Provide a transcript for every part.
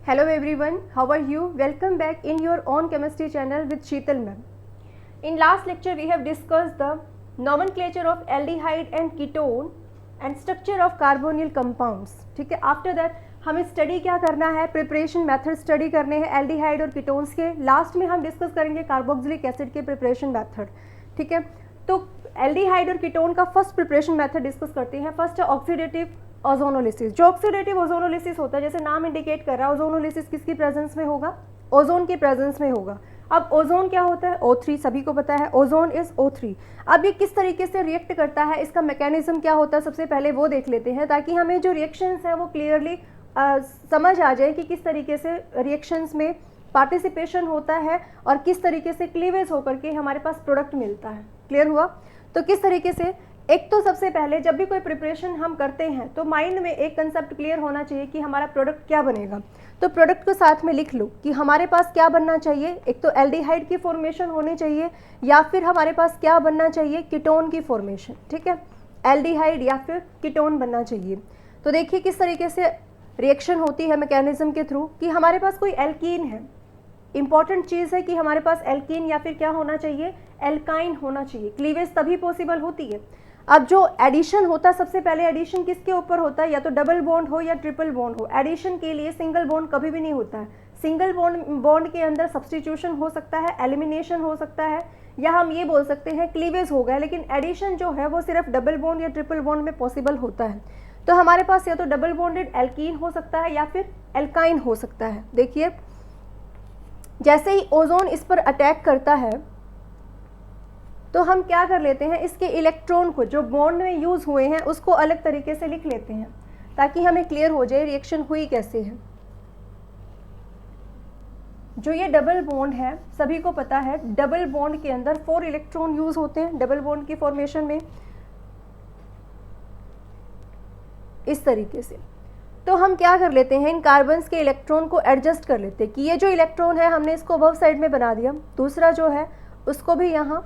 Hello everyone, how are you? Welcome back in your own chemistry channel with Sheetal ma'am. In last lecture we have discussed the nomenclature of aldehyde and ketone and structure of carbonyl compounds. ठीक है, after that हमें study क्या करना है, preparation method study करने हैं aldehyde और ketones के. लास्ट में हम डिस्कस करेंगे कार्बोक्सिलिक एसिड के प्रिपरेशन मेथड. ठीक है, तो एल्डिहाइड और कीटोन का फर्स्ट प्रिपरेशन मेथड डिस्कस करते हैं. फर्स्ट है ऑक्सीडेटिव ओजोनोलिसिस. जो ऑक्सीडेटिव ओजोनोलिसिस होता है, जैसे नाम इंडिकेट कर रहा है, ओजोनोलिसिस किसकी प्रेजेंस में होगा? ओजोन के प्रेजेंस में होगा. अब ओजोन क्या होता है? O3, सभी को पता है ओजोन इज O3. अब ये किस तरीके से रिएक्ट करता है, इसका मैकेनिज्म क्या होता है, सबसे पहले वो देख लेते हैं ताकि हमें जो रिएक्शंस हैं वो क्लियरली समझ आ जाए कि किस तरीके से रिएक्शंस में पार्टिसिपेशन होता है और किस तरीके से क्लीवेज होकर के हमारे पास प्रोडक्ट मिलता है. क्लियर हुआ? तो किस तरीके से, एक तो सबसे पहले जब भी कोई प्रिपरेशन हम करते हैं तो माइंड में एक कंसेप्ट क्लियर होना चाहिए कि हमारा प्रोडक्ट क्या बनेगा. तो प्रोडक्ट को साथ में लिख लो कि हमारे पास क्या बनना चाहिए. एक तो एल्डिहाइड की फॉर्मेशन होनी चाहिए या फिर हमारे पास क्या बनना चाहिए, कीटोन की फॉर्मेशन. ठीक है, एल्डिहाइड या फिर कीटोन बनना चाहिए. तो देखिए किस तरीके से रिएक्शन होती है मैकेनिज्म के थ्रू कि हमारे पास कोई एल्कीन है. इंपॉर्टेंट चीज़ है कि हमारे पास एल्कीन या फिर क्या होना चाहिए, एल्काइन होना चाहिए. क्लीवेज तभी पॉसिबल होती है. अब जो एडिशन होता है, सबसे पहले एडिशन किसके ऊपर होता है, या तो डबल बॉन्ड हो या ट्रिपल बॉन्ड हो. एडिशन के लिए सिंगल बॉन्ड कभी भी नहीं होता है. सिंगल बॉन्ड के अंदर सब्स्टिट्यूशन हो सकता है, एलिमिनेशन हो सकता है, या हम ये बोल सकते हैं क्लीवेज हो गया. लेकिन एडिशन जो है वो सिर्फ डबल बॉन्ड या ट्रिपल बॉन्ड में पॉसिबल होता है. तो हमारे पास या तो डबल बॉन्डेड एल्कीन हो सकता है या फिर एल्काइन हो सकता है. देखिए जैसे ही ओजोन इस पर अटैक करता है तो हम क्या कर लेते हैं, इसके इलेक्ट्रॉन को जो बॉन्ड में यूज हुए हैं उसको अलग तरीके से लिख लेते हैं ताकि हमें क्लियर हो जाए रिएक्शन हुई कैसे है. जो ये डबल बॉन्ड है, सभी को पता है डबल बॉन्ड के अंदर 4 इलेक्ट्रॉन यूज होते हैं डबल बॉन्ड की फॉर्मेशन में, इस तरीके से. तो हम क्या कर लेते हैं, इन कार्बन्स के इलेक्ट्रॉन को एडजस्ट कर लेते हैं कि ये जो इलेक्ट्रॉन है हमने इसको अबव साइड में बना दिया, दूसरा जो है उसको भी यहाँ,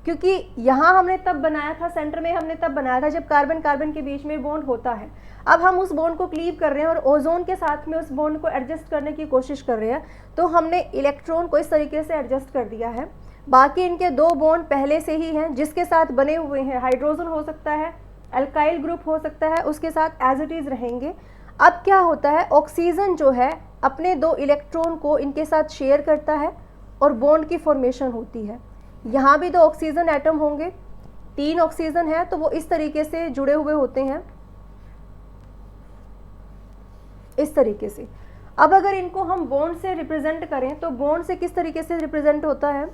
क्योंकि यहाँ हमने तब बनाया था, सेंटर में हमने तब बनाया था जब कार्बन कार्बन के बीच में बॉन्ड होता है. अब हम उस बॉन्ड को क्लीव कर रहे हैं और ओजोन के साथ में उस बॉन्ड को एडजस्ट करने की कोशिश कर रहे हैं. तो हमने इलेक्ट्रॉन को इस तरीके से एडजस्ट कर दिया है. बाकी इनके 2 बॉन्ड पहले से ही हैं जिसके साथ बने हुए हैं. हाइड्रोजन हो सकता है, अल्काइल ग्रुप हो सकता है, उसके साथ एज इट इज रहेंगे. अब क्या होता है, ऑक्सीजन जो है अपने 2 इलेक्ट्रॉन को इनके साथ शेयर करता है और बॉन्ड की फॉर्मेशन होती है. यहाँ भी 2 ऑक्सीजन एटम होंगे, 3 ऑक्सीजन है तो वो इस तरीके से जुड़े हुए होते हैं, इस तरीके से. अब अगर इनको हम बॉन्ड से रिप्रेजेंट करें तो बॉन्ड से किस तरीके से रिप्रेजेंट होता है,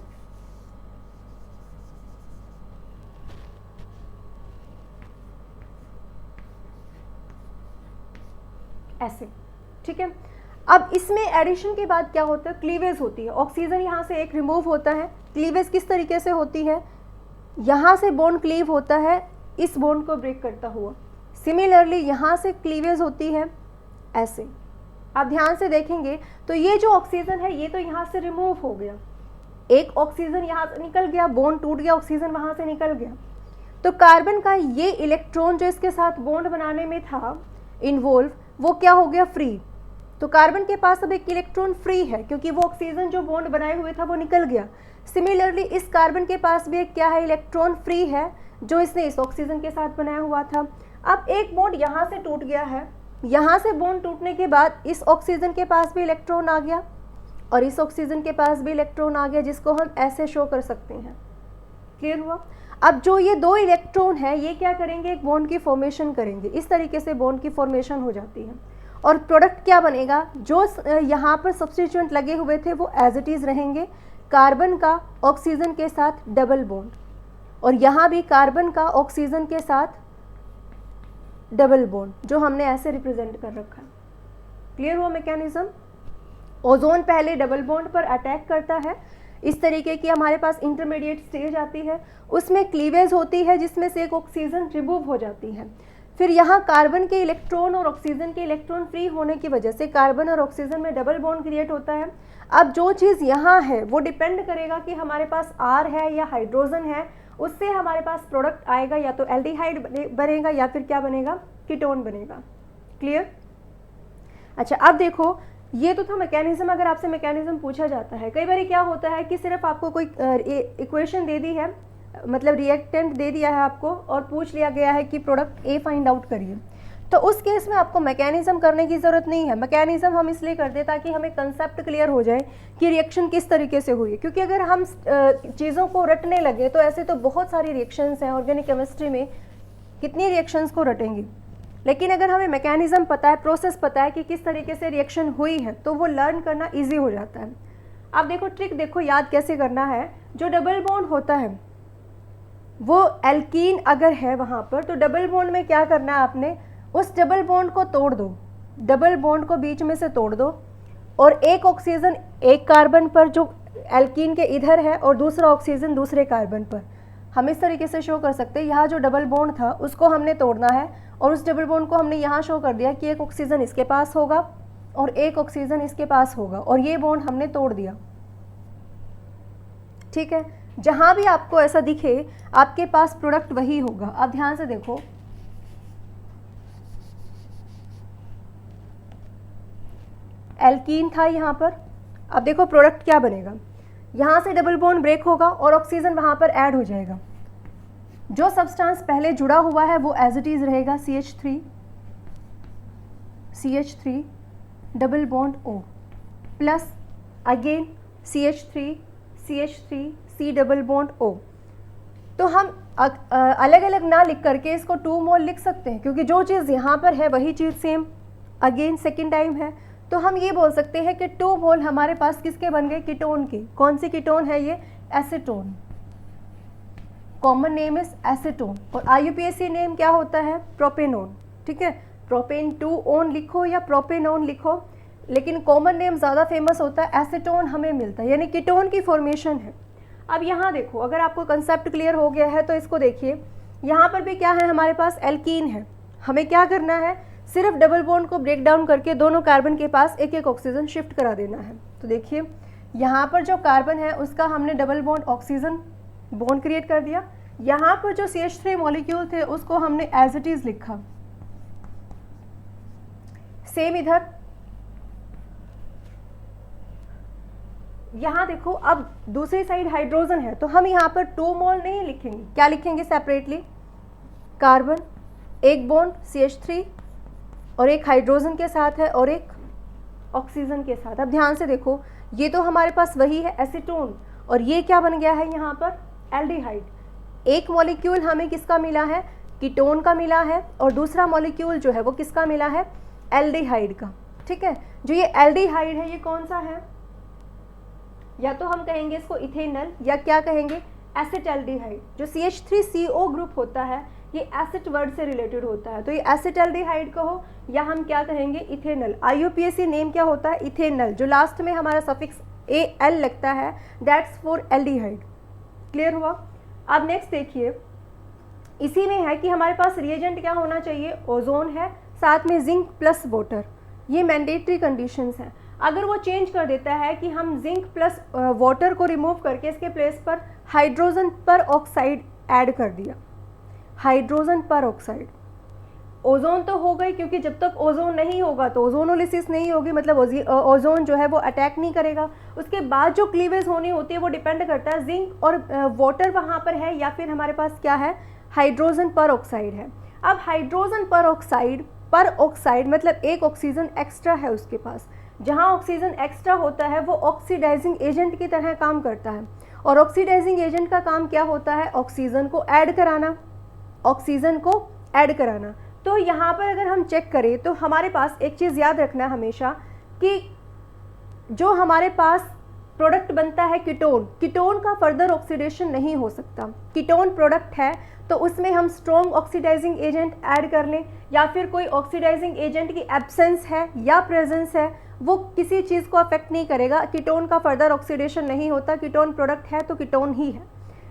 ऐसे. ठीक है, अब इसमें एडिशन के बाद क्या होता है, क्लीवेज होती है. ऑक्सीजन यहाँ से एक रिमूव होता है. क्लीवेज किस तरीके से होती है, यहाँ से बॉन्ड क्लीव होता है इस बॉन्ड को ब्रेक करता हुआ. सिमिलरली यहाँ से क्लीवेज होती है ऐसे. आप ध्यान से देखेंगे तो ये जो ऑक्सीजन है ये तो यहाँ से रिमूव हो गया, एक ऑक्सीजन यहाँ से निकल गया, बॉन्ड टूट गया, ऑक्सीजन वहाँ से निकल गया. तो कार्बन का ये इलेक्ट्रॉन जो इसके साथ बॉन्ड बनाने में था इन्वॉल्व, वो क्या हो गया, फ्री. तो कार्बन के पास अब एक इलेक्ट्रॉन फ्री है क्योंकि वो ऑक्सीजन जो बॉन्ड बनाए हुए था वो निकल गया. सिमिलरली इस कार्बन के पास भी एक क्या है, इलेक्ट्रॉन फ्री है जो इसने इस ऑक्सीजन के साथ बनाया हुआ था. अब एक बॉन्ड यहाँ से टूट गया है, यहाँ से बॉन्ड टूटने के बाद इस ऑक्सीजन के पास भी इलेक्ट्रॉन आ गया और इस ऑक्सीजन के पास भी इलेक्ट्रॉन आ गया, जिसको हम ऐसे शो कर सकते हैं. क्लियर हुआ? अब जो ये 2 इलेक्ट्रॉन है ये क्या करेंगे, एक बॉन्ड की फॉर्मेशन करेंगे. इस तरीके से बॉन्ड की फॉर्मेशन हो जाती है और प्रोडक्ट क्या बनेगा, जो यहाँ पर सब्स्टिट्यूएंट लगे हुए थे वो एज इट इज रहेंगे. कार्बन का ऑक्सीजन के साथ डबल बॉन्ड और यहाँ भी कार्बन का ऑक्सीजन के साथ डबल बॉन्ड, जो हमने ऐसे रिप्रेजेंट कर रखा है. क्लियर हुआ मैकेनिज्म? ओजोन पहले डबल बॉन्ड पर अटैक करता है, इस तरीके की हमारे पास इंटरमीडिएट स्टेज आती है, उसमें क्लीवेज होती है जिसमें से एक ऑक्सीजन रिमूव हो जाती है. फिर यहाँ कार्बन के इलेक्ट्रॉन और ऑक्सीजन के इलेक्ट्रॉन फ्री होने की वजह से कार्बन और ऑक्सीजन में डबल बॉन्ड क्रिएट होता है. अब जो चीज़ यहाँ है वो डिपेंड करेगा कि हमारे पास R है या हाइड्रोजन है, उससे हमारे पास प्रोडक्ट आएगा, या तो एल्डिहाइड बनेगा या फिर क्या बनेगा, कीटोन बनेगा. क्लियर? अच्छा, अब देखो ये तो था मैकेनिज्म। अगर आपसे मैकेनिज्म पूछा जाता है, कई बार क्या होता है कि सिर्फ आपको कोई इक्वेशन दे दी है, मतलब रिएक्टेंट दे दिया है आपको और पूछ लिया गया है कि प्रोडक्ट ए फाइंड आउट करिए, तो उस केस में आपको मैकेनिज्म करने की ज़रूरत नहीं है। मैकेनिज्म हम इसलिए करते हैं ताकि हमें कंसेप्ट क्लियर हो जाए कि रिएक्शन किस तरीके से हुई है, क्योंकि अगर हम चीज़ों को रटने लगे तो ऐसे तो बहुत सारी रिएक्शंस हैं ऑर्गेनिक केमिस्ट्री में, कितनी रिएक्शंस को रटेंगी। लेकिन अगर हमें मैकेनिज्म पता है, प्रोसेस पता है कि किस तरीके से रिएक्शन हुई है, तो वो लर्न करना ईजी हो जाता है। अब देखो ट्रिक, देखो याद कैसे करना है। जो डबल बॉन्ड होता है वो एल्कीन अगर है वहाँ पर, तो डबल बॉन्ड में क्या करना है आपने, उस डबल बॉन्ड को तोड़ दो, डबल बॉन्ड को बीच में से तोड़ दो और एक ऑक्सीजन एक कार्बन पर जो एल्कीन के इधर है और दूसरा ऑक्सीजन दूसरे कार्बन पर। हम इस तरीके से शो कर सकते हैं, यहाँ जो डबल बॉन्ड था उसको हमने तोड़ना है और उस डबल बॉन्ड को हमने यहाँ शो कर दिया कि एक ऑक्सीजन इसके पास होगा और एक ऑक्सीजन इसके पास होगा और ये बॉन्ड हमने तोड़ दिया। ठीक है, जहाँ भी आपको ऐसा दिखे आपके पास प्रोडक्ट वही होगा। आप ध्यान से देखो, एल्कीन था यहाँ पर, अब देखो प्रोडक्ट क्या बनेगा, यहाँ से डबल बॉन्ड ब्रेक होगा और ऑक्सीजन वहाँ पर ऐड हो जाएगा। जो सब्सटेंस पहले जुड़ा हुआ है वो एज इट इज रहेगा, CH3 double bond O plus again CH3 C double bond O। तो हम अलग अलग ना लिख करके इसको 2 मोल लिख सकते हैं, क्योंकि जो चीज़ यहाँ पर है वही चीज़ सेम अगेन सेकेंड टाइम है। तो हम ये बोल सकते हैं कि 2 मोल हमारे पास किसके बन गए, कीटोन के। कौन सी कीटोन है ये, acetone. Common name is acetone और IUPAC नेम क्या होता है, प्रोपेनोन। ठीक है, प्रोपेन 2 ओन लिखो या प्रोपेनोन लिखो, लेकिन कॉमन नेम ज़्यादा फेमस होता है, एसीटोन हमें मिलता है, यानी कीटोन की फॉर्मेशन है। अब यहाँ देखो, अगर आपको कंसेप्ट क्लियर हो गया है तो इसको देखिए, यहाँ पर भी क्या है, हमारे पास एल्कीन है। हमें क्या करना है, सिर्फ डबल बॉन्ड को ब्रेक डाउन करके दोनों कार्बन के पास एक एक ऑक्सीजन शिफ्ट करा देना है। तो देखिए यहाँ पर जो कार्बन है उसका हमने double bond oxygen bond create कर दिया। यहाँ पर जो CH3 मॉलिक्यूल थे उसको हमने एज इट इज लिखा। सेम इधर, यहाँ देखो, अब दूसरी साइड हाइड्रोजन है तो हम यहाँ पर 2 मोल नहीं लिखेंगे, क्या लिखेंगे सेपरेटली, कार्बन एक बॉन्ड CH3 और एक हाइड्रोजन के साथ है और एक ऑक्सीजन के साथ। अब ध्यान से देखो, ये तो हमारे पास वही है एसीटोन और ये क्या बन गया है यहाँ पर, एल्डिहाइड। एक मॉलिक्यूल हमें किसका मिला है, कीटोन का मिला है और दूसरा मॉलिक्यूल जो है वो किसका मिला है, एल्डिहाइड का। ठीक है, जो ये एल्डिहाइड है ये कौन सा है, या तो हम कहेंगे इसको इथेनल या क्या कहेंगे, एसिटल्डिहाइड। जो CH3CO ग्रुप होता है ये एसिड वर्ड से रिलेटेड होता है, तो ये एसिटल्डिहाइड कहो या हम क्या कहेंगे, इथेनल। IUPAC नेम क्या होता है, इथेनल। जो लास्ट में हमारा सफिक्स AL लगता है दैट्स फॉर एल्डिहाइड। क्लियर हुआ। अब नेक्स्ट देखिए, इसी में है कि हमारे पास रिएजेंट क्या होना चाहिए, ओजोन है, साथ में जिंक प्लस वाटर। ये मैंडेटरी कंडीशंस हैं। अगर वो चेंज कर देता है कि हम जिंक प्लस वाटर को रिमूव करके इसके प्लेस पर हाइड्रोजन पर ऑक्साइड ऐड कर दिया, हाइड्रोजन पर ऑक्साइड, ओजोन तो हो गई, क्योंकि जब तक ओजोन नहीं होगा तो ओजोनोलिसिस नहीं होगी, मतलब ओजोन जो है वो अटैक नहीं करेगा। उसके बाद जो क्लीवेज होनी होती है वो डिपेंड करता है जिंक और वाटर वहाँ पर है या फिर हमारे पास क्या है, हाइड्रोजन पर ऑक्साइड है। अब हाइड्रोजन पर ऑक्साइड मतलब एक ऑक्सीजन एक्स्ट्रा है उसके पास। जहाँ ऑक्सीजन एक्स्ट्रा होता है वो ऑक्सीडाइजिंग एजेंट की तरह काम करता है और ऑक्सीडाइजिंग एजेंट का काम क्या होता है, ऑक्सीजन को ऐड कराना, ऑक्सीजन को ऐड कराना। तो यहाँ पर अगर हम चेक करें तो हमारे पास एक चीज़ याद रखना है हमेशा कि जो हमारे पास प्रोडक्ट बनता है कीटोन, कीटोन का फर्दर ऑक्सीडेशन नहीं हो सकता। कीटोन प्रोडक्ट है तो उसमें हम स्ट्रॉन्ग ऑक्सीडाइजिंग एजेंट ऐड कर लें या फिर कोई ऑक्सीडाइजिंग एजेंट की एब्सेंस है या प्रेजेंस है, वो किसी चीज़ को अफेक्ट नहीं करेगा। कीटोन का फर्दर ऑक्सीडेशन नहीं होता, कीटोन प्रोडक्ट है तो कीटोन ही है।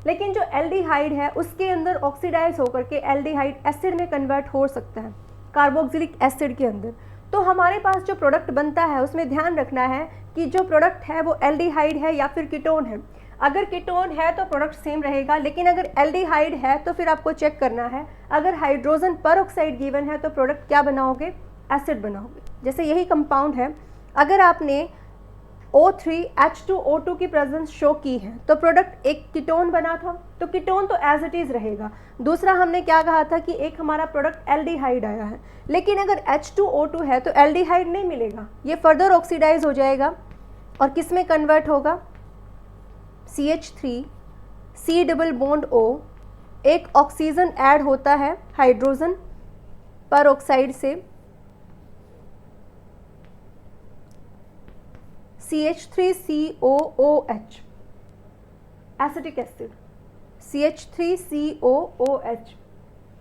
लेकिन जो एल्डिहाइड है उसके अंदर ऑक्सीडाइज होकर के एल्डिहाइड एसिड में कन्वर्ट हो सकता है, कार्बोक्सिलिक एसिड के अंदर। तो हमारे पास जो प्रोडक्ट बनता है उसमें ध्यान रखना है कि जो प्रोडक्ट है वो एल्डिहाइड है या फिर कीटोन है। अगर कीटोन है तो प्रोडक्ट सेम रहेगा, लेकिन अगर एल्डिहाइड है तो फिर आपको चेक करना है, अगर हाइड्रोजन पर ऑक्साइड गिवन है तो प्रोडक्ट क्या बनाओगे, एसिड बनाओगे। जैसे यही कंपाउंड है अगर आपने O3H2O2 की प्रेजेंस शो की है तो प्रोडक्ट एक कीटोन बना था, तो कीटोन तो एज इट इज़ रहेगा। दूसरा हमने क्या कहा था कि एक हमारा प्रोडक्ट एल्डिहाइड आया है, लेकिन अगर H2O2 है तो एल्डिहाइड नहीं मिलेगा, ये फर्दर ऑक्सीडाइज हो जाएगा और किस में कन्वर्ट होगा, CH3 C double bond O, एक ऑक्सीजन ऐड होता है हाइड्रोजन पर ऑक्साइड से, CH3COOH एसिटिक एसिड, CH3COOH,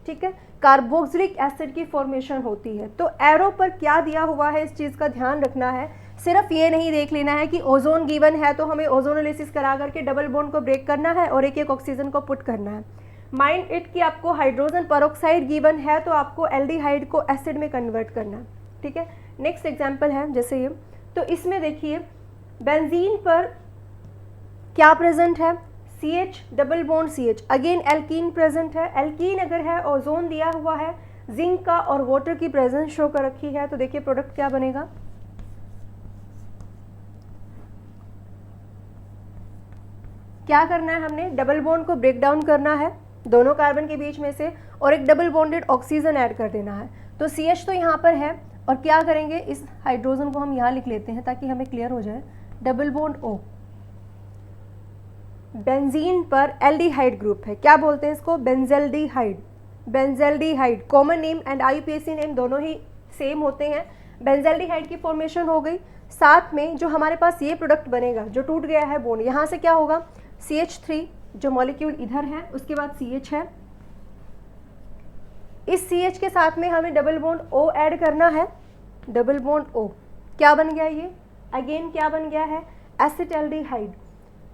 ठीक है, कार्बोक्सिलिक एसिड की फॉर्मेशन होती है। तो एरो पर क्या दिया हुआ है इस चीज़ का ध्यान रखना है, सिर्फ ये नहीं देख लेना है कि ओजोन गिवन है तो हमें ओजोनोलिसिस करा करके डबल बॉन्ड को ब्रेक करना है और एक एक ऑक्सीजन को पुट करना है। माइंड इट कि आपको हाइड्रोजन परऑक्साइड गिवन है तो आपको एल्डिहाइड को एसिड में कन्वर्ट करना है, ठीक है। नेक्स्ट एग्जांपल है जैसे ये, तो इसमें देखिए बेंजीन पर क्या प्रेजेंट है, CH double bond CH, again alkene present है। एल्कीन अगर है, ओजोन दिया हुआ है, जिंक का और वाटर की प्रेजेंस शो कर रखी है, तो देखिए प्रोडक्ट क्या बनेगा, क्या करना है हमने, डबल बॉन्ड को ब्रेक डाउन करना है दोनों कार्बन के बीच में से और एक डबल बॉन्डेड ऑक्सीजन ऐड कर देना है। तो CH तो यहाँ पर है और क्या करेंगे, इस हाइड्रोजन को हम यहाँ लिख लेते हैं ताकि हमें क्लियर हो जाए, डबल बॉन्ड O। बेंजीन पर एल्डिहाइड ग्रुप है, क्या बोलते हैं इसको, benzaldehyde. Benzaldehyde common name and IUPAC name दोनों ही सेम होते हैं। बेंजेल्डिहाइड की फॉर्मेशन हो गई, साथ में जो हमारे पास ये प्रोडक्ट बनेगा जो टूट गया है बॉन्ड, यहाँ से क्या होगा, CH3 जो मॉलिक्यूल इधर है, उसके बाद CH है, इस CH के साथ में हमें डबल बॉन्ड O ऐड करना है, डबल बॉन्ड O क्या बन गया, ये अगेन क्या बन गया है, एसिटाल्डिहाइड।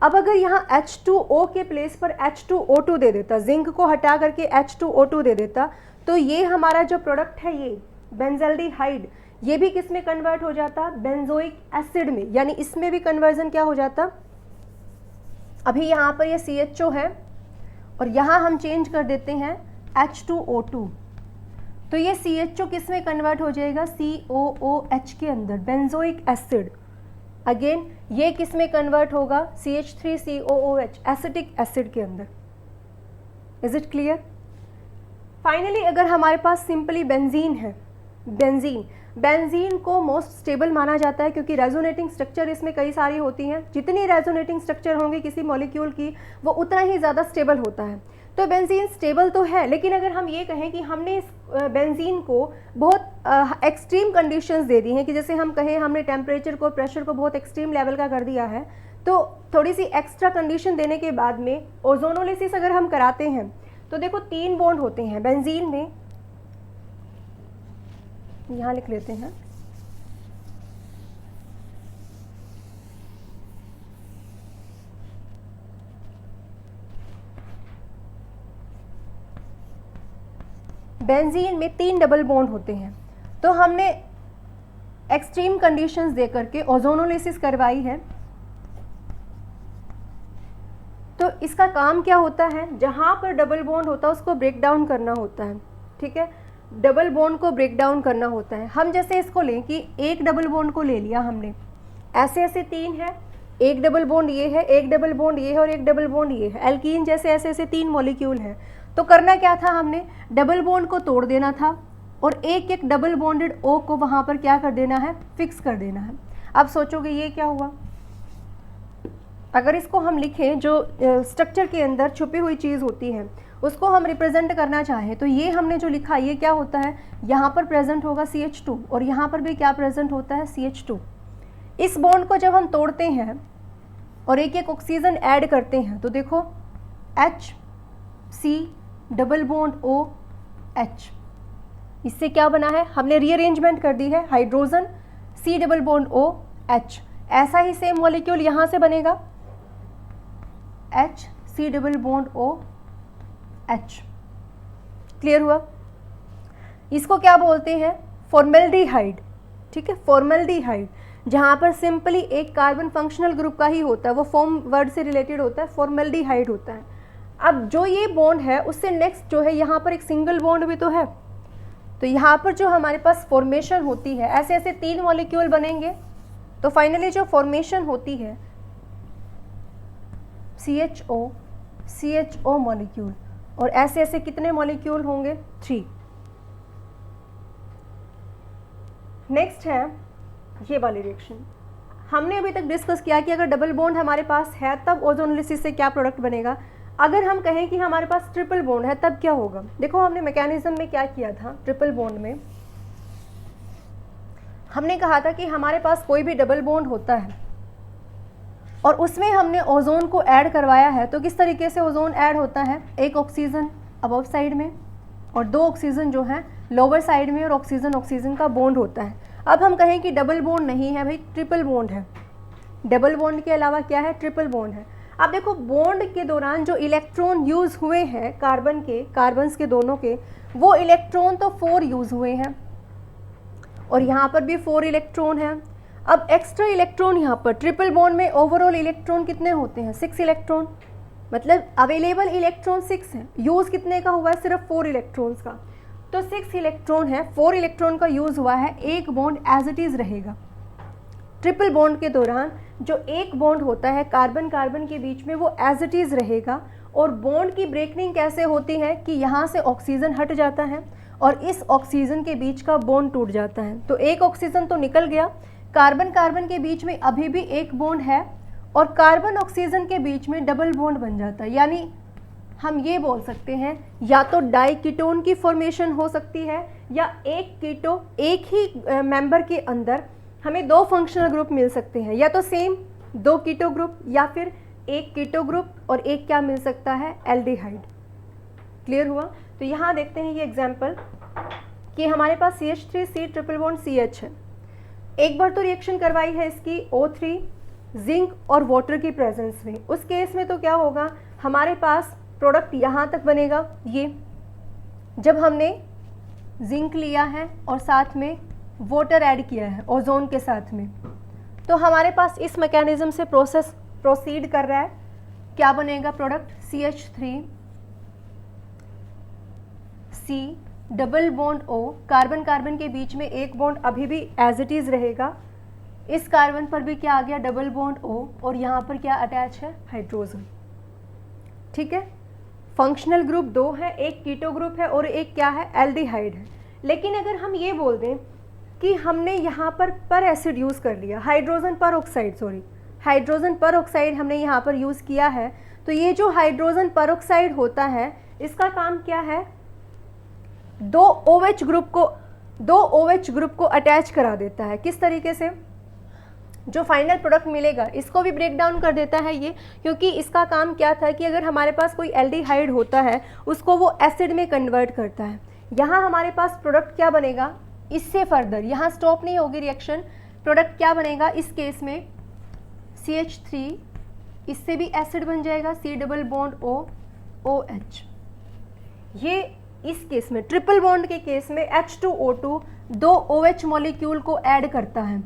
अब अगर यहाँ H2O के प्लेस पर H2O2 दे देता, जिंक को हटा करके H2O2 दे देता, तो ये हमारा जो प्रोडक्ट है ये बेंजेल्डिहाइड, ये भी किस में कन्वर्ट हो जाता, बेंजोइक एसिड में, यानी इसमें भी कन्वर्जन क्या हो जाता। अभी यहाँ पर ये CHO है और यहाँ हम चेंज कर देते हैं H2O2, तो ये CHO किस में कन्वर्ट हो जाएगा, COOH के अंदर, बेंजोइक एसिड। अगेन ये किस में कन्वर्ट होगा, CH3COOH एसिटिक एसिड के अंदर। Is it clear. फाइनली अगर हमारे पास सिंपली बेंजीन है, बेंजीन को मोस्ट स्टेबल माना जाता है क्योंकि रेजोनेटिंग स्ट्रक्चर इसमें कई सारी होती हैं, जितनी रेजोनेटिंग स्ट्रक्चर होंगी किसी मॉलिक्यूल की वो उतना ही ज़्यादा स्टेबल होता है। तो बेंजीन स्टेबल तो है, लेकिन अगर हम ये कहें कि हमने इस बेंजीन को बहुत एक्सट्रीम कंडीशंस दे दी हैं, कि जैसे हम कहें हमने टेम्परेचर को, प्रेशर को बहुत एक्सट्रीम लेवल का कर दिया है, तो थोड़ी सी एक्स्ट्रा कंडीशन देने के बाद में ओजोनोलिसिस अगर हम कराते हैं तो देखो 3 बॉन्ड होते हैं बेंजीन में, यहाँ लिख लेते हैं, बेंजीन में 3 डबल बॉन्ड होते हैं। तो हमने एक्सट्रीम कंडीशंस दे करके ओजोनोलिसिस करवाई है। तो इसका काम क्या होता है, जहाँ पर डबल बॉन्ड होता है उसको ब्रेक डाउन करना होता है, ठीक है, डबल बॉन्ड को ब्रेक डाउन करना होता है। हम जैसे इसको लें कि एक डबल बॉन्ड को ले लिया हमने, ऐसे ऐसे 3 है, एक डबल बॉन्ड ये है, एक डबल बॉन्ड ये है और एक डबल बॉन्ड ये है, एल्कीन जैसे ऐसे ऐसे 3 मॉलिक्यूल हैं। तो करना क्या था, हमने डबल बॉन्ड को तोड़ देना था और एक एक डबल बॉन्डेड O को वहाँ पर क्या कर देना है, फिक्स कर देना है। अब सोचोगे ये क्या हुआ, अगर इसको हम लिखें, जो स्ट्रक्चर के अंदर छुपी हुई चीज़ होती है उसको हम रिप्रेजेंट करना चाहें, तो ये हमने जो लिखा ये क्या होता है, यहाँ पर प्रेजेंट होगा CH2 और यहाँ पर भी क्या प्रेजेंट होता है, CH2। इस बॉन्ड को जब हम तोड़ते हैं और एक एक ऑक्सीजन ऐड करते हैं तो देखो HC डबल बॉन्ड OH, इससे क्या बना है, हमने रीअरेंजमेंट कर दी है, hydrogen C double bond OH। ऐसा ही सेम मॉलिक्यूल यहाँ से बनेगा HC double bond OH। Clear हुआ। इसको क्या बोलते हैं, फॉर्मेल्डिहाइड, ठीक है, फॉर्मेल्डिहाइड, जहाँ पर सिंपली एक कार्बन फंक्शनल ग्रुप का ही होता है, वो फॉर्म वर्ड से रिलेटेड होता है, फॉर्मेल्डिहाइड होता है। अब जो ये बॉन्ड है उससे नेक्स्ट जो है यहाँ पर एक सिंगल बॉन्ड भी तो है, तो यहाँ पर जो हमारे पास फॉर्मेशन होती है, ऐसे ऐसे 3 मॉलिक्यूल बनेंगे तो फाइनली जो फॉर्मेशन होती है CHO मॉलिक्यूल, और ऐसे ऐसे कितने मॉलिक्यूल होंगे? 3। नेक्स्ट है ये वाली रिएक्शन। हमने अभी तक डिस्कस किया कि अगर डबल बॉन्ड हमारे पास है तब ओजोनोलिसिस से क्या प्रोडक्ट बनेगा। अगर हम कहें कि हमारे पास ट्रिपल बॉन्ड है तब क्या होगा? देखो हमने मैकेनिज्म में क्या किया था, ट्रिपल बॉन्ड में हमने कहा था कि हमारे पास कोई भी डबल बॉन्ड होता है और उसमें हमने ओजोन को ऐड करवाया है, तो किस तरीके से ओजोन ऐड होता है? एक ऑक्सीजन अबव साइड में और 2 ऑक्सीजन जो है लोअर साइड में, और ऑक्सीजन ऑक्सीजन का बॉन्ड होता है। अब हम कहें कि डबल बॉन्ड नहीं है भाई, ट्रिपल बॉन्ड है। डबल बॉन्ड के अलावा क्या है? ट्रिपल बॉन्ड है। अब देखो बॉन्ड के दौरान जो इलेक्ट्रॉन यूज़ हुए हैं कार्बन्स के दोनों के, वो इलेक्ट्रॉन तो 4 यूज़ हुए हैं और यहाँ पर भी 4 इलेक्ट्रॉन है। अब एक्स्ट्रा इलेक्ट्रॉन यहाँ पर ट्रिपल बॉन्ड में ओवरऑल इलेक्ट्रॉन कितने होते हैं? 6 इलेक्ट्रॉन, मतलब अवेलेबल इलेक्ट्रॉन 6 है, यूज़ कितने का हुआ है? सिर्फ 4 इलेक्ट्रॉन्स का। तो 6 इलेक्ट्रॉन है, 4 इलेक्ट्रॉन का यूज़ हुआ है, एक बॉन्ड एज इट इज़ रहेगा। ट्रिपल बॉन्ड के दौरान जो एक बॉन्ड होता है कार्बन कार्बन के बीच में, वो एज इट इज़ रहेगा। और बॉन्ड की ब्रेकिंग कैसे होती है कि यहाँ से ऑक्सीजन हट जाता है और इस ऑक्सीजन के बीच का बॉन्ड टूट जाता है। तो एक ऑक्सीजन तो निकल गया, कार्बन कार्बन के बीच में अभी भी एक बॉन्ड है और कार्बन ऑक्सीजन के बीच में डबल बॉन्ड बन जाता है। यानी हम ये बोल सकते हैं या तो डाइकीटोन की फॉर्मेशन हो सकती है या एक ही मेंबर के अंदर हमें 2 फंक्शनल ग्रुप मिल सकते हैं, या तो सेम 2 कीटो ग्रुप या फिर एक कीटो ग्रुप और एक क्या मिल सकता है? एल्डिहाइड। क्लियर हुआ? तो यहाँ देखते हैं ये एग्जाम्पल कि हमारे पास CH3C ट्रिपल बॉन्ड CH है। एक बार तो रिएक्शन करवाई है इसकी O3 जिंक और वाटर की प्रेजेंस में। उस केस में तो क्या होगा, हमारे पास प्रोडक्ट यहाँ तक बनेगा। ये जब हमने जिंक लिया है और साथ में वाटर ऐड किया है ओजोन के साथ में, तो हमारे पास इस मैकेनिज्म से प्रोसेस प्रोसीड कर रहा है। क्या बनेगा product? CH3C double bond O, carbon carbon के बीच में एक बॉन्ड अभी भी एज इट इज़ रहेगा। इस कार्बन पर भी क्या आ गया? डबल बॉन्ड O, और यहाँ पर क्या अटैच है? हाइड्रोजन। ठीक है, फंक्शनल ग्रुप 2 है, एक कीटो ग्रुप है और एक क्या है? एल्डिहाइड है। लेकिन अगर हम ये बोल दें कि हमने यहाँ पर एसिड यूज़ कर लिया, हाइड्रोजन पर ऑक्साइड हमने यहाँ पर यूज़ किया है, तो ये जो हाइड्रोजन पर ऑक्साइड होता है इसका काम क्या है? 2 OH ग्रुप को अटैच करा देता है। किस तरीके से? जो फाइनल प्रोडक्ट मिलेगा इसको भी ब्रेक डाउन कर देता है ये, क्योंकि इसका काम क्या था कि अगर हमारे पास कोई एल्डिहाइड होता है उसको वो एसिड में कन्वर्ट करता है। यहाँ हमारे पास प्रोडक्ट क्या बनेगा? इससे फर्दर यहाँ स्टॉप नहीं होगी रिएक्शन। प्रोडक्ट क्या बनेगा इस केस में? CH3, इससे भी एसिड बन जाएगा, C double bond O OH। ये इस केस में ट्रिपल बॉन्ड के केस में H2O2 2 OH मॉलिक्यूल को ऐड करता है,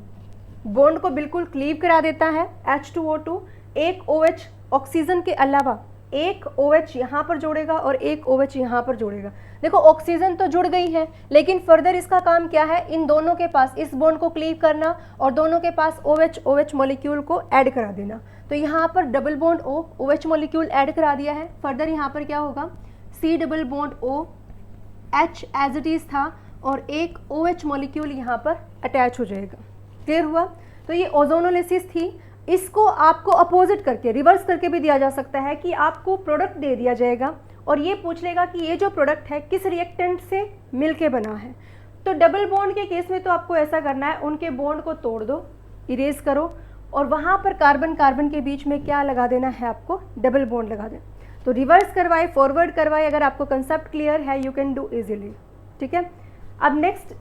बॉन्ड को बिल्कुल क्लीव करा देता है। H2O2 एक OH ऑक्सीजन के अलावा एक OH यहाँ पर जोड़ेगा और एक OH यहाँ पर जोड़ेगा। देखो ऑक्सीजन तो जुड़ गई है, लेकिन फर्दर इसका काम क्या है? इन दोनों के पास इस बॉन्ड को क्लीव करना और दोनों के पास OH मॉलिक्यूल को ऐड करा देना। तो यहाँ पर double bond O OH molecule add करा दिया है। फर्दर यहाँ पर क्या होगा? C double bond O H as it is था और एक OH मॉलिक्यूल यहाँ पर अटैच हो जाएगा। क्लियर हुआ? तो ये ओजोनोलिसिस थी। इसको आपको अपोजिट करके रिवर्स करके भी दिया जा सकता है कि आपको प्रोडक्ट दे दिया जाएगा और ये पूछ लेगा कि ये जो प्रोडक्ट है किस रिएक्टेंट से मिलके बना है। तो डबल बॉन्ड के केस में तो आपको ऐसा करना है, उनके बॉन्ड को तोड़ दो, इरेज करो और वहाँ पर कार्बन कार्बन के बीच में क्या लगा देना है आपको? डबल बॉन्ड लगा देना। तो रिवर्स करवाए, फॉरवर्ड करवाए, अगर आपको कंसेप्ट क्लियर है यू कैन डू इजीली। ठीक है, अब नेक्स्ट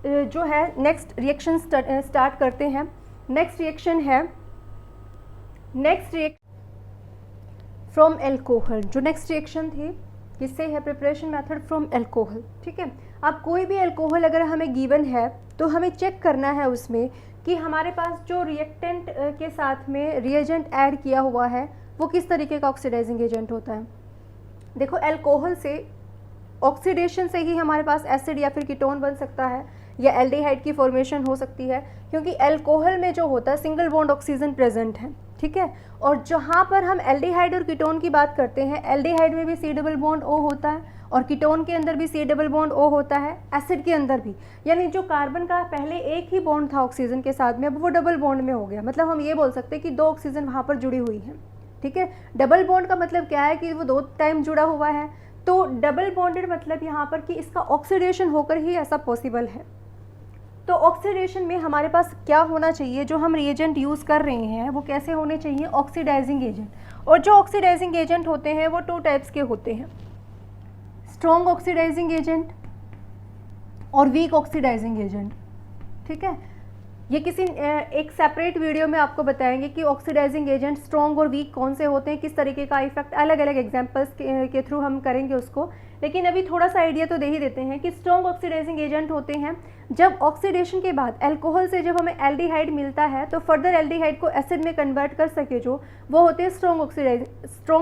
रिएक्शन स्टार्ट करते हैं। नेक्स्ट रिएक्शन है फ्रॉम एल्कोहल। जो नेक्स्ट रिएक्शन थी किससे है? Preparation method from alcohol. ठीक है, अब कोई भी एल्कोहल अगर हमें गिवन है तो हमें चेक करना है उसमें कि हमारे पास जो रिएक्टेंट के साथ में रिएजेंट ऐड किया हुआ है वो किस तरीके का ऑक्सीडाइजिंग एजेंट होता है। देखो एल्कोहल से ऑक्सीडेशन से ही हमारे पास एसिड या फिर कीटोन बन सकता है, या एल्डिहाइड की फॉर्मेशन हो सकती है, क्योंकि अल्कोहल में जो होता है सिंगल बॉन्ड ऑक्सीजन प्रेजेंट है, ठीक है। और जहाँ पर हम एल्डिहाइड और कीटोन की बात करते हैं, एल्डिहाइड में भी C डबल बॉन्ड O होता है और कीटोन के अंदर भी C डबल बॉन्ड O होता है, एसिड के अंदर भी। यानी जो कार्बन का पहले एक ही बॉन्ड था ऑक्सीजन के साथ में, अब वो डबल बॉन्ड में हो गया। मतलब हम ये बोल सकते हैं कि दो ऑक्सीजन वहाँ पर जुड़ी हुई है, ठीक है। डबल बॉन्ड का मतलब क्या है कि वो 2 टाइम जुड़ा हुआ है, तो डबल बॉन्डेड मतलब यहाँ पर कि इसका ऑक्सीडेशन होकर ही ऐसा पॉसिबल है। तो ऑक्सीडेशन में हमारे पास क्या होना चाहिए, जो हम रिएजेंट यूज़ कर रहे हैं वो कैसे होने चाहिए, ऑक्सीडाइजिंग एजेंट। और जो ऑक्सीडाइजिंग एजेंट होते हैं वो 2 टाइप्स के होते हैं, स्ट्रॉन्ग ऑक्सीडाइजिंग एजेंट और वीक ऑक्सीडाइजिंग एजेंट, ठीक है। ये किसी एक सेपरेट वीडियो में आपको बताएंगे कि ऑक्सीडाइजिंग एजेंट स्ट्रॉन्ग और वीक कौन से होते हैं, किस तरीके का इफेक्ट, अलग अलग एग्जांपल्स के थ्रू हम करेंगे उसको। लेकिन अभी थोड़ा सा आइडिया तो दे ही देते हैं कि स्ट्रॉन्ग ऑक्सीडाइजिंग एजेंट होते हैं जब ऑक्सीडेशन के बाद अल्कोहल से जब हमें एल्डिहाइड मिलता है तो फर्दर एल्डिहाइड को एसिड में कन्वर्ट कर सके, जो वो होते हैं स्ट्रॉन्ग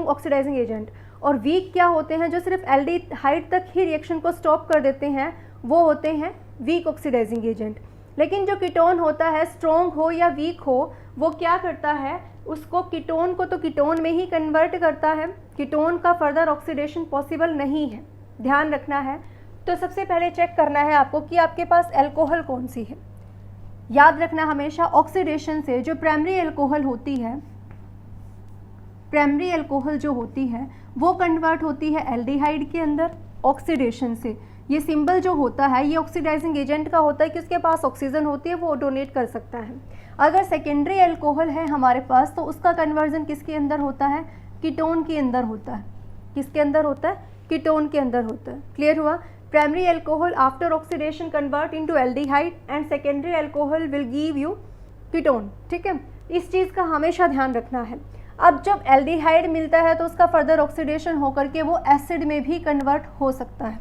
ऑक्सीडाइजिंग एजेंट। और वीक क्या होते हैं, जो सिर्फ एल्डिहाइड तक ही रिएक्शन को स्टॉप कर देते हैं, वो होते हैं वीक ऑक्सीडाइजिंग एजेंट। लेकिन जो कीटोन होता है, स्ट्रॉन्ग हो या वीक हो, वो क्या करता है, उसको कीटोन को तो कीटोन में ही कन्वर्ट करता है। कीटोन का फर्दर ऑक्सीडेशन पॉसिबल नहीं है, ध्यान रखना है। तो सबसे पहले चेक करना है आपको कि आपके पास अल्कोहल कौन सी है। याद रखना हमेशा ऑक्सीडेशन से जो प्राइमरी अल्कोहल होती है, प्राइमरी अल्कोहल जो होती है वो कन्वर्ट होती है एल्डिहाइड के अंदर ऑक्सीडेशन से। ये सिंबल जो होता है ये ऑक्सीडाइजिंग एजेंट का होता है कि उसके पास ऑक्सीजन होती है, वो डोनेट कर सकता है। अगर सेकेंडरी अल्कोहल है हमारे पास तो उसका कन्वर्जन किसके अंदर होता है, कीटोन के अंदर होता है। किसके अंदर होता है, कीटोन के अंदर होता है। क्लियर हुआ। Primary alcohol after oxidation convert into aldehyde and secondary alcohol will give you ketone, ठीक है। इस चीज़ का हमेशा ध्यान रखना है। अब जब एल्डिहाइड मिलता है तो उसका फर्दर ऑक्सीडेशन होकर के वो एसिड में भी कन्वर्ट हो सकता है।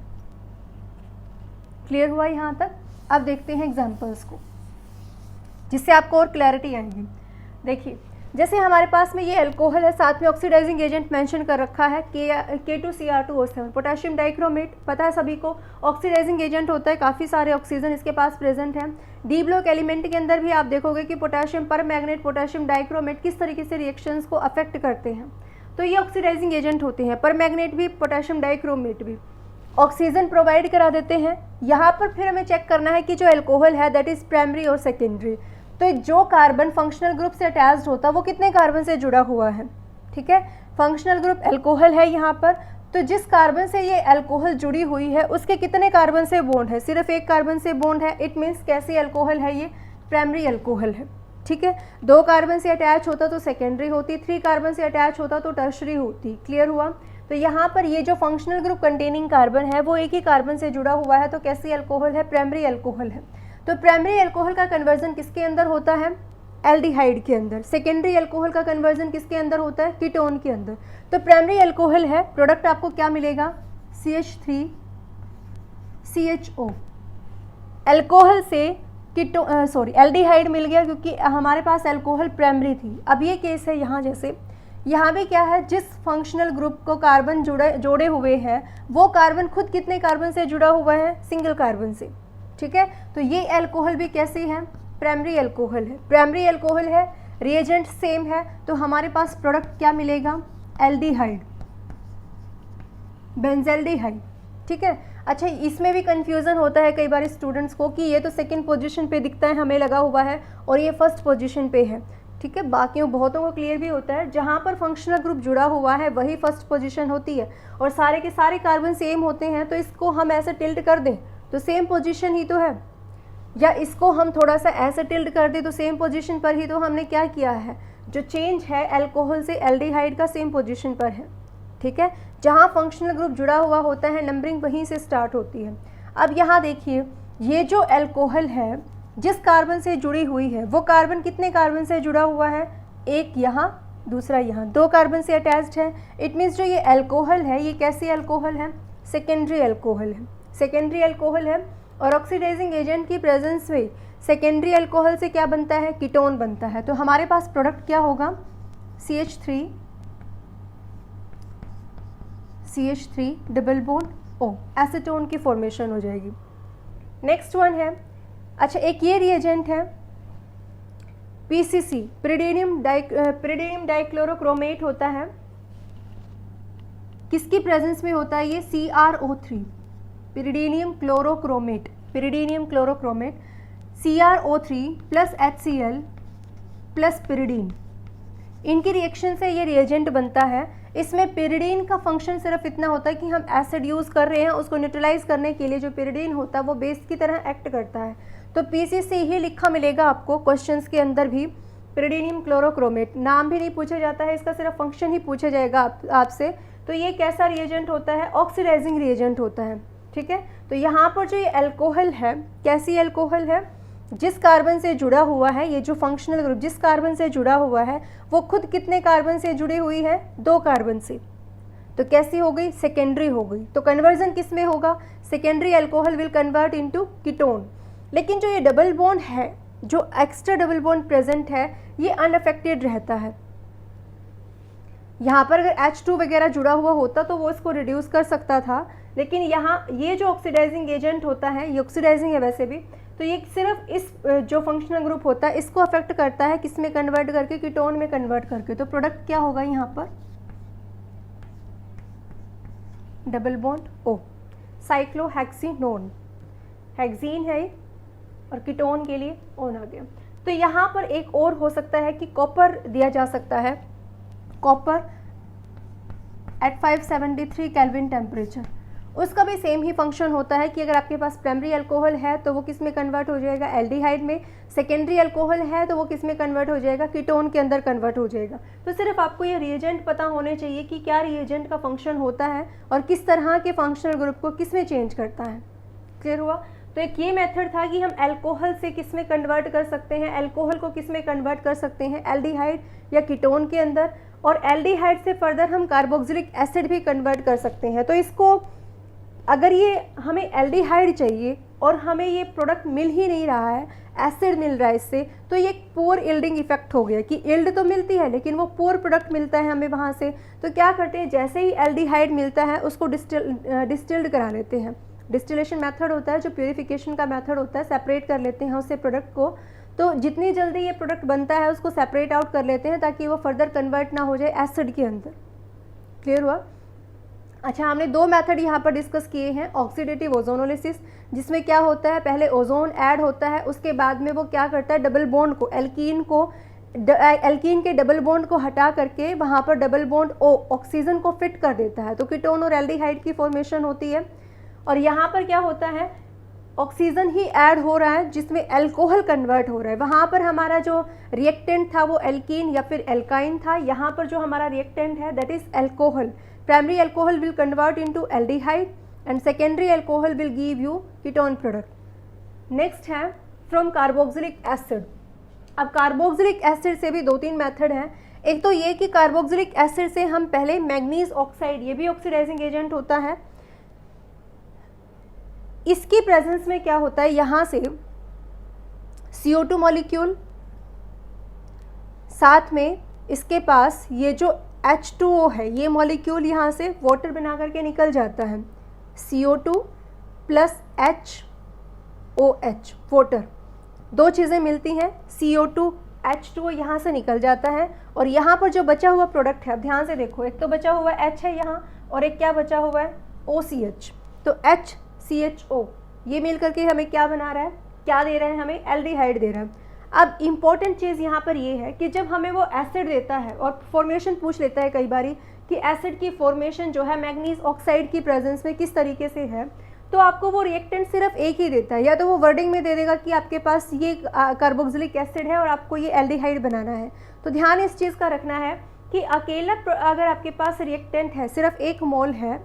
क्लियर हुआ यहाँ तक। अब देखते हैं एग्जांपल्स को जिससे आपको और क्लैरिटी आएगी। देखिए, जैसे हमारे पास में ये अल्कोहल है, साथ में ऑक्सीडाइजिंग एजेंट मेंशन कर रखा है K2Cr2O7, पोटेशियम डाइक्रोमेट, पता है सभी को ऑक्सीडाइजिंग एजेंट होता है। काफ़ी सारे ऑक्सीजन इसके पास प्रेजेंट हैं। डी ब्लॉक एलिमेंट के अंदर भी आप देखोगे कि पोटेशियम पर मैग्नेट, पोटेशियम डाइक्रोमेट किस तरीके से रिएक्शंस को अफेक्ट करते हैं। तो ये ऑक्सीडाइजिंग एजेंट होते हैं। पर मैग्नेट भी, पोटेशियम डाइक्रोमेट भी ऑक्सीजन प्रोवाइड करा देते हैं। यहाँ पर फिर हमें चेक करना है कि जो अल्कोहल है दैट इज़ प्राइमरी और सेकेंडरी। तो जो कार्बन फंक्शनल ग्रुप से अटैच्ड होता है वो कितने कार्बन से जुड़ा हुआ है, ठीक है। फंक्शनल ग्रुप अल्कोहल है यहाँ पर, तो जिस कार्बन से ये अल्कोहल जुड़ी हुई है उसके कितने कार्बन से बॉन्ड है, सिर्फ एक कार्बन से बॉन्ड है। इट मीन्स कैसी अल्कोहल है, ये प्राइमरी अल्कोहल है, ठीक है। 2 कार्बन से अटैच होता तो सेकेंडरी होती, 3 कार्बन से अटैच होता तो टर्शरी होती। क्लियर हुआ। तो यहाँ पर ये जो फंक्शनल ग्रुप कंटेनिंग कार्बन है वो एक ही कार्बन से जुड़ा हुआ है, तो कैसी अल्कोहल है, प्राइमरी अल्कोहल है। तो प्राइमरी अल्कोहल का कन्वर्जन किसके अंदर होता है, एल्डिहाइड के अंदर। सेकेंडरी अल्कोहल का कन्वर्जन किसके अंदर होता है, कीटोन के अंदर। तो प्राइमरी अल्कोहल है, प्रोडक्ट आपको क्या मिलेगा, CH3CHO। अल्कोहल से एल्डिहाइड मिल गया क्योंकि हमारे पास अल्कोहल प्राइमरी थी। अब ये केस है यहाँ, जैसे यहाँ भी क्या है, जिस फंक्शनल ग्रुप को कार्बन जोड़े हुए हैं वो कार्बन खुद कितने कार्बन से जुड़ा हुआ है, सिंगल कार्बन से, ठीक है। तो ये अल्कोहल भी कैसी है, प्राइमरी अल्कोहल है। प्राइमरी अल्कोहल है, रिएजेंट सेम है, तो हमारे पास प्रोडक्ट क्या मिलेगा, एल्डिहाइड, बेंजल्डिहाइड, ठीक है। अच्छा, इसमें भी कंफ्यूजन होता है कई बार स्टूडेंट्स को कि ये तो सेकंड पोजीशन पे दिखता है हमें लगा हुआ है और ये फर्स्ट पोजीशन पे है, ठीक है। बाकियों बहुतों को क्लियर भी होता है, जहाँ पर फंक्शनल ग्रुप जुड़ा हुआ है वही फर्स्ट पोजीशन होती है और सारे के सारे कार्बन सेम होते हैं, तो इसको हम ऐसे टिल्ट कर दें तो सेम पोजीशन ही तो है, या इसको हम थोड़ा सा ऐसे टिल्ट कर दें तो सेम पोजीशन पर ही तो हमने क्या किया है, जो चेंज है अल्कोहल से एल्डिहाइड का सेम पोजीशन पर है, ठीक है। जहाँ फंक्शनल ग्रुप जुड़ा हुआ होता है नंबरिंग वहीं से स्टार्ट होती है। अब यहाँ देखिए, ये जो अल्कोहल है जिस कार्बन से जुड़ी हुई है वो कार्बन कितने कार्बन से जुड़ा हुआ है, एक यहाँ, दूसरा यहाँ, 2 कार्बन से अटैच्ड है। इट मीन्स जो ये अल्कोहल है ये कैसी अल्कोहल है, सेकेंडरी अल्कोहल है, सेकेंडरी अल्कोहल है। और ऑक्सीडाइजिंग एजेंट की प्रेजेंस में सेकेंडरी अल्कोहल से क्या बनता है, कीटोन बनता है। तो हमारे पास प्रोडक्ट क्या होगा, CH3 double bond O, acetone की फॉर्मेशन हो जाएगी। नेक्स्ट वन है अच्छा, एक ये रिएजेंट है PCC, पिरिडीनियम डाइक्लोरोक्रोमेट होता है, किसकी प्रेजेंस में होता है ये? CrO3, pyridinium chlorochromate, CrO3 plus HCl plus pyridine, इनकी रिएक्शन से ये रिएजेंट बनता है। इसमें पिरिडीन का फंक्शन सिर्फ इतना होता है कि हम एसिड यूज़ कर रहे हैं, उसको न्यूट्रलाइज करने के लिए जो पिरिडीन होता है वो बेस की तरह एक्ट करता है। तो PCC ही लिखा मिलेगा आपको क्वेश्चंस के अंदर भी, पिरिडीनियम क्लोरोक्रोमेट। नाम भी नहीं पूछा जाता है इसका, सिर्फ फंक्शन ही पूछा जाएगा आपसे। तो ये कैसा रिएजेंट होता है? ऑक्सीडाइजिंग रिएजेंट होता है, ठीक है। तो यहाँ पर जो ये अल्कोहल है, कैसी अल्कोहल है? जिस कार्बन से जुड़ा हुआ है, ये जो फंक्शनल ग्रुप जिस कार्बन से जुड़ा हुआ है वो खुद कितने कार्बन से जुड़ी हुई है? 2 कार्बन से। तो कैसी हो गई? सेकेंडरी हो गई। तो कन्वर्जन किस में होगा? Secondary alcohol will convert into ketone. लेकिन जो ये डबल बॉन्ड है, जो एक्स्ट्रा डबल बॉन्ड प्रेजेंट है, ये अनअफेक्टेड रहता है। यहाँ पर अगर H2 वगैरह जुड़ा हुआ होता तो वो इसको रिड्यूस कर सकता था, लेकिन यहाँ ये जो ऑक्सीडाइजिंग एजेंट होता है, ये ऑक्सीडाइजिंग है वैसे भी, तो ये सिर्फ इस जो फंक्शनल ग्रुप होता है इसको अफेक्ट करता है, किस में कन्वर्ट करके? कीटोन में कन्वर्ट करके। तो प्रोडक्ट क्या होगा यहाँ पर? डबल बॉन्ड O, साइक्लोहेक्सिनोन, हेक्सीन है और कीटोन के लिए ओन आ गया। तो यहाँ पर एक और हो सकता है कि कॉपर दिया जा सकता है, कॉपर एट 573 केल्विन टेम्परेचर। उसका भी सेम ही फंक्शन होता है कि अगर आपके पास प्राइमरी अल्कोहल है तो वो किस में कन्वर्ट हो जाएगा? एल्डिहाइड में। सेकेंडरी अल्कोहल है तो वो किस में कन्वर्ट हो जाएगा? कीटोन के अंदर कन्वर्ट हो जाएगा। तो सिर्फ आपको ये रिएजेंट पता होने चाहिए कि क्या रिएजेंट का फंक्शन होता है और किस तरह के फंक्शनल ग्रुप को किस में चेंज करता है। क्लियर हुआ? तो एक ये मेथड था कि हम अल्कोहल से किस में कन्वर्ट कर सकते हैं, अल्कोहल को किस में कन्वर्ट कर सकते हैं? एल्डिहाइड या कीटोन के अंदर। और एल्डिहाइड से फर्दर हम कार्बोक्सिलिक एसिड भी कन्वर्ट कर सकते हैं। तो इसको अगर ये हमें एल्डिहाइड चाहिए और हमें ये प्रोडक्ट मिल ही नहीं रहा है, एसिड मिल रहा है इससे, तो ये पुअर यील्डिंग इफेक्ट हो गया कि यील्ड तो मिलती है लेकिन वो पुअर प्रोडक्ट मिलता है हमें वहाँ से। तो क्या करते हैं, जैसे ही एल्डिहाइड मिलता है उसको डिस्टिल्ड करा लेते हैं। डिस्टिलेशन मेथड होता है जो प्योरीफिकेशन का मेथड होता है, सेपरेट कर लेते हैं उससे प्रोडक्ट को। तो जितनी जल्दी ये प्रोडक्ट बनता है उसको सेपरेट आउट कर लेते हैं ताकि वो फर्दर कन्वर्ट ना हो जाए एसिड के अंदर। क्लियर हुआ? अच्छा, हमने 2 मेथड यहाँ पर डिस्कस किए हैं। ऑक्सीडेटिव ओजोनोलिसिस, जिसमें क्या होता है, पहले ओजोन ऐड होता है, उसके बाद में वो क्या करता है, डबल बॉन्ड को, एल्कीन के डबल बॉन्ड को हटा करके वहाँ पर डबल बॉन्ड O, ऑक्सीजन को फिट कर देता है। तो कीटोन और एल्डिहाइड की फॉर्मेशन होती है। और यहाँ पर क्या होता है, ऑक्सीजन ही ऐड हो रहा है जिसमें अल्कोहल कन्वर्ट हो रहा है। वहाँ पर हमारा जो रिएक्टेंट था वो एल्कीन या फिर एल्काइन था, यहाँ पर जो हमारा रिएक्टेंट है that is alcohol. Primary alcohol will convert into aldehyde and secondary alcohol will give you ketone product. Next है फ्रॉम कार्बोक्सिलिक एसिड। अब कार्बोक्सिलिक एसिड से भी 2-3 मेथड हैं। एक तो ये कि कार्बोक्सिलिक एसिड से हम पहले मैग्नीज ऑक्साइड, ये भी ऑक्सीडाइजिंग एजेंट होता है, इसकी प्रेजेंस में क्या होता है, यहाँ से CO2 मॉलिक्यूल, साथ में इसके पास ये जो H2O है, ये मॉलिक्यूल यहाँ से वाटर बना करके निकल जाता है। CO2 प्लस HOH, वाटर, 2 चीज़ें मिलती हैं, CO2 H2O यहाँ से निकल जाता है। और यहाँ पर जो बचा हुआ प्रोडक्ट है, अब ध्यान से देखो, एक तो बचा हुआ H है यहाँ और एक क्या बचा हुआ है, OCH। तो HCHO ये मिल करके हमें क्या बना रहा है, क्या दे रहा है, हमें एल्डिहाइड दे रहा है। अब इम्पॉर्टेंट चीज़ यहाँ पर ये है कि जब हमें वो एसिड देता है और फॉर्मेशन पूछ लेता है कई बारी कि एसिड की फॉर्मेशन जो है मैग्नीज ऑक्साइड की प्रेजेंस में किस तरीके से है, तो आपको वो रिएक्टेंट सिर्फ एक ही देता है, या तो वो वर्डिंग में दे देगा कि आपके पास ये कार्बोक्सिलिक एसिड है और आपको ये एल्डिहाइड बनाना है। तो ध्यान इस चीज़ का रखना है कि अकेला अगर आपके पास रिएक्टेंट है, सिर्फ 1 मोल है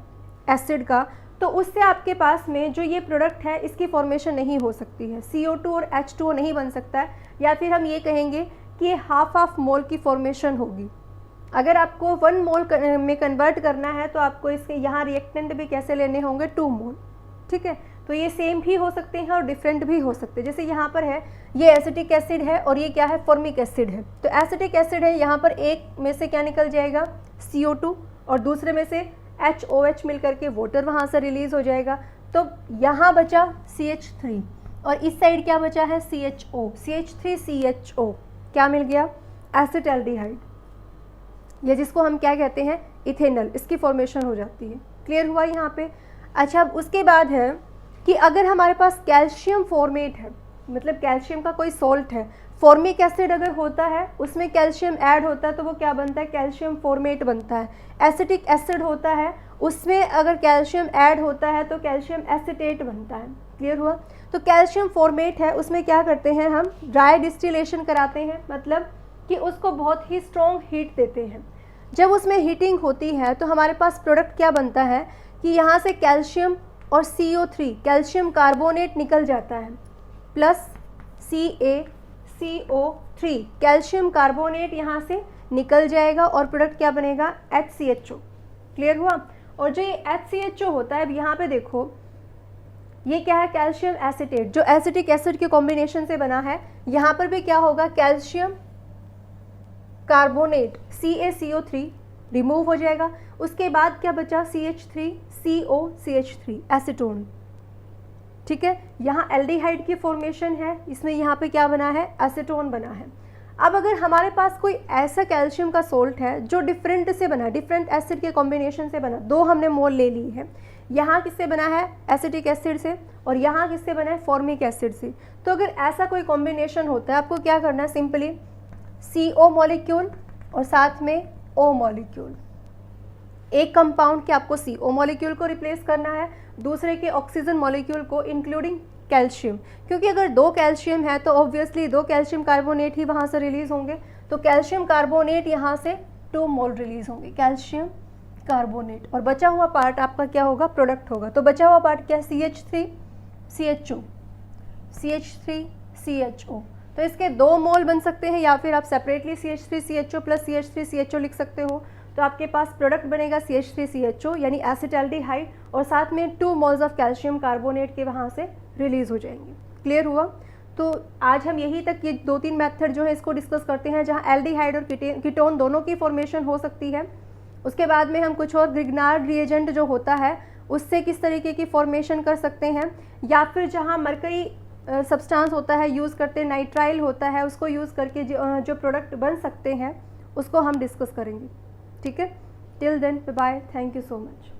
एसिड का, तो उससे आपके पास में जो ये प्रोडक्ट है इसकी फॉर्मेशन नहीं हो सकती है, CO2 और H2O नहीं बन सकता है, या फिर हम ये कहेंगे कि ये हाफ मोल की फॉर्मेशन होगी। अगर आपको 1 मोल में कन्वर्ट करना है तो आपको इसके यहाँ रिएक्टेंट भी कैसे लेने होंगे, 2 मोल। ठीक है, तो ये सेम भी हो सकते हैं और डिफरेंट भी हो सकते हैं। जैसे यहाँ पर है, ये एसिटिक एसिड है और ये क्या है, फॉर्मिक एसिड है। तो एसिटिक एसिड है, यहाँ पर एक में से क्या निकल जाएगा, CO2, और दूसरे में से HOH मिल करके वाटर वहाँ से रिलीज़ हो जाएगा। तो यहाँ बचा CH3। और इस साइड क्या बचा है, CHO, CH3CHO, क्या मिल गया, एसिटाल्डिहाइड, या जिसको हम क्या कहते हैं, इथेनॉल, इसकी फॉर्मेशन हो जाती है। क्लियर हुआ यहाँ पे। अच्छा, अब उसके बाद है कि अगर हमारे पास कैल्शियम फॉर्मेट है, मतलब कैल्शियम का कोई सॉल्ट है, फॉर्मिक एसिड अगर होता है उसमें कैल्शियम ऐड होता है तो वो क्या बनता है, कैल्शियम फॉर्मेट बनता है। एसिटिक एसिड होता है उसमें अगर कैल्शियम ऐड होता है तो कैल्शियम एसिटेट बनता है। क्लियर हुआ। तो कैल्शियम फॉर्मेट है उसमें क्या करते हैं हम, ड्राई डिस्टिलेशन कराते हैं, मतलब कि उसको बहुत ही स्ट्रॉन्ग हीट देते हैं। जब उसमें हीटिंग होती है तो हमारे पास प्रोडक्ट क्या बनता है कि यहाँ से कैल्शियम और CO3, कैल्शियम कार्बोनेट निकल जाता है, प्लस CaCO3, कैल्शियम कार्बोनेट यहाँ से निकल जाएगा और प्रोडक्ट क्या बनेगा, HCHO। क्लियर हुआ। और जो ये HCHO होता है, अब यहाँ पे देखो ये क्या है, कैल्शियम एसिटेट, जो एसिटिक एसिड के कॉम्बिनेशन से बना है। यहाँ पर भी क्या होगा, कैल्शियम कार्बोनेट CaCO3 रिमूव हो जाएगा। उसके बाद क्या बचा, CH3COCH3 एसीटोन। ठीक है, यहाँ एल्डिहाइड की फॉर्मेशन है, इसमें यहाँ पे क्या बना है, एसीटोन बना है। अब अगर हमारे पास कोई ऐसा कैल्शियम का सोल्ट है जो डिफरेंट से बना, डिफरेंट एसिड के कॉम्बिनेशन से बना, दो हमने मोल ले ली है, यहाँ किससे बना है, एसिटिक एसिड से, और यहाँ किससे बना है, फॉर्मिक एसिड से। तो अगर ऐसा कोई कॉम्बिनेशन होता है, आपको क्या करना है, सिंपली CO मॉलिक्यूल और साथ में O मॉलिक्यूल, एक कंपाउंड के आपको CO मॉलिक्यूल को रिप्लेस करना है, दूसरे के ऑक्सीजन मॉलिक्यूल को इंक्लूडिंग कैल्शियम, क्योंकि अगर दो कैल्शियम है तो ऑब्वियसली दो कैल्शियम कार्बोनेट ही वहाँ से रिलीज होंगे, तो कैल्शियम कार्बोनेट यहाँ से 2 मोल रिलीज होंगे, कैल्शियम कार्बोनेट, और बचा हुआ पार्ट आपका क्या होगा, प्रोडक्ट होगा। तो बचा हुआ पार्ट क्या है, CH3CHO, CH3CHO। तो इसके 2 मोल बन सकते हैं, या फिर आप सेपरेटली CH3CHO प्लस CH3CHO लिख सकते हो। तो आपके पास प्रोडक्ट बनेगा CH3CHO यानी एसिटाल्डिहाइड, और साथ में 2 मोल्स ऑफ कैल्शियम कार्बोनेट के वहाँ से रिलीज हो जाएंगे। क्लियर हुआ। तो आज हम यही तक ये 2-3 मेथड जो है इसको डिस्कस करते हैं, जहाँ एल्डिहाइड और कीटोन दोनों की फॉर्मेशन हो सकती है। उसके बाद में हम कुछ और ग्रिग्नार्ड रिएजेंट जो होता है उससे किस तरीके की फॉर्मेशन कर सकते हैं, या फिर जहाँ मरकरी सब्सटेंस होता है यूज़ करते हैं, नाइट्राइल होता है, उसको यूज़ करके जो प्रोडक्ट बन सकते हैं उसको हम डिस्कस करेंगे। ठीक है, till then bye, thank you so much.